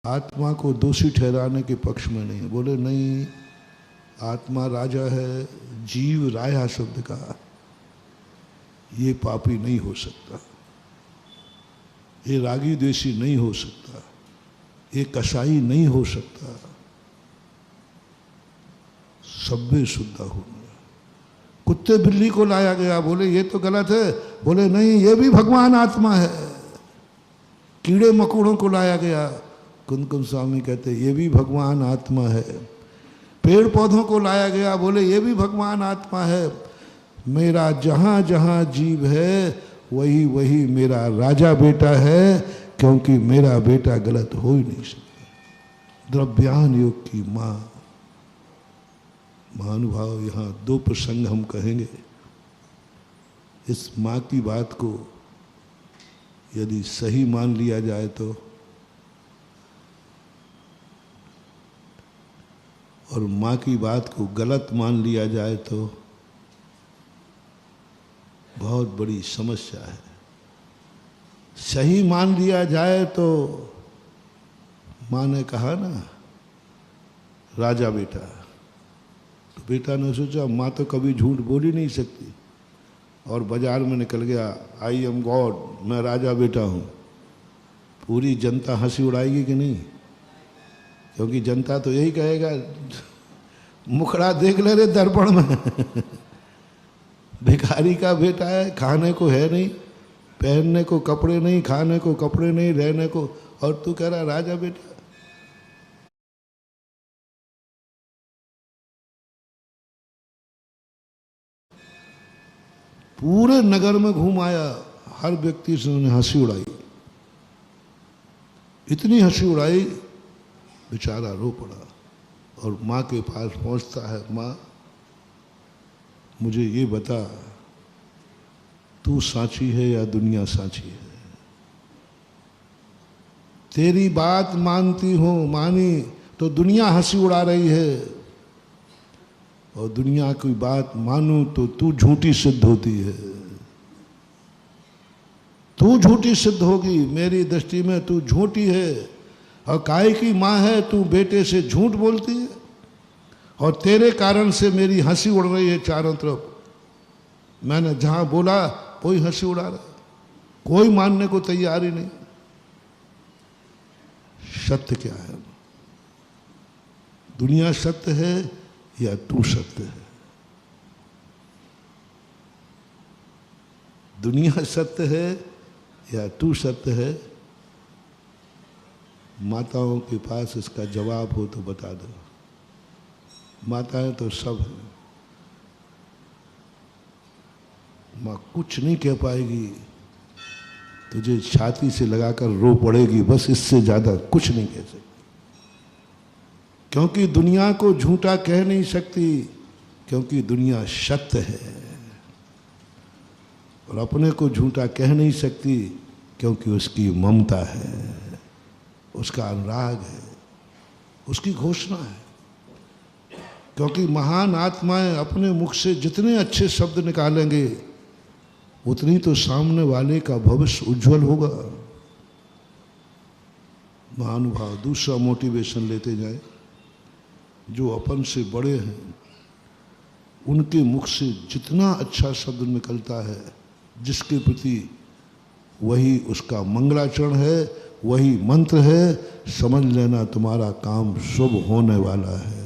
आत्मा को दोषी ठहराने के पक्ष में नहीं। बोले नहीं, आत्मा राजा है, जीव राया शब्द का, ये पापी नहीं हो सकता, ये रागी द्वेषी नहीं हो सकता, ये कसाई नहीं हो सकता, सभ्य शुद्ध हो। कुत्ते बिल्ली को लाया गया, बोले ये तो गलत है। बोले नहीं, ये भी भगवान आत्मा है। कीड़े मकोड़ों को लाया गया, कुंदकुंद स्वामी कहते ये भी भगवान आत्मा है। पेड़ पौधों को लाया गया, बोले ये भी भगवान आत्मा है। मेरा जहाँ जहाँ जीव है वही वही मेरा राजा बेटा है, क्योंकि मेरा बेटा गलत हो ही नहीं सकता। द्रव्यान योग की माँ। महानुभाव, यहाँ दो प्रसंग हम कहेंगे। इस माँ की बात को यदि सही मान लिया जाए तो, और माँ की बात को गलत मान लिया जाए तो बहुत बड़ी समस्या है। सही मान लिया जाए तो माँ ने कहा ना राजा बेटा, तो बेटा ने सोचा माँ तो कभी झूठ बोल ही नहीं सकती, और बाजार में निकल गया, आई एम गॉड, मैं राजा बेटा हूँ। पूरी जनता हंसी उड़ाएगी कि नहीं? क्योंकि जनता तो यही कहेगा, मुखड़ा देख ले रे दर्पण में भिखारी का बेटा है, खाने को है नहीं, पहनने को कपड़े नहीं, खाने को कपड़े नहीं, रहने को, और तू कह रहा राजा बेटा। पूरे नगर में घूम आया, हर व्यक्ति से उन्हें हंसी उड़ाई, इतनी हंसी उड़ाई बेचारा रो पड़ा। और माँ के पास पहुंचता है, माँ मुझे ये बता, तू साची है या दुनिया साची है? तेरी बात मानती हूं, मानी तो दुनिया हंसी उड़ा रही है, और दुनिया की बात मानूं तो तू झूठी सिद्ध होती है। तू झूठी सिद्ध होगी, मेरी दृष्टि में तू झूठी है। और काय की माँ है, तू बेटे से झूठ बोलती है, और तेरे कारण से मेरी हंसी उड़ रही है चारों तरफ। मैंने जहां बोला कोई हंसी उड़ा रहा, कोई मानने को तैयार ही नहीं। सत्य क्या है? दुनिया सत्य है या तू सत्य है? दुनिया सत्य है या तू सत्य है? माताओं के पास इसका जवाब हो तो बता दो। माताएं तो सब हैं, माँ कुछ नहीं कह पाएगी, तुझे छाती से लगाकर रो पड़ेगी, बस इससे ज्यादा कुछ नहीं कह सकती। क्योंकि दुनिया को झूठा कह नहीं सकती, क्योंकि दुनिया सत्य है। और अपने को झूठा कह नहीं सकती, क्योंकि उसकी ममता है, उसका अनुराग है, उसकी घोषणा है। क्योंकि महान आत्माएं अपने मुख से जितने अच्छे शब्द निकालेंगे, उतनी तो सामने वाले का भविष्य उज्जवल होगा। महानुभाव, दूसरा मोटिवेशन लेते जाए। जो अपन से बड़े हैं, उनके मुख से जितना अच्छा शब्द निकलता है, जिसके प्रति, वही उसका मंगलाचरण है, वही मंत्र है। समझ लेना तुम्हारा काम शुभ होने वाला है।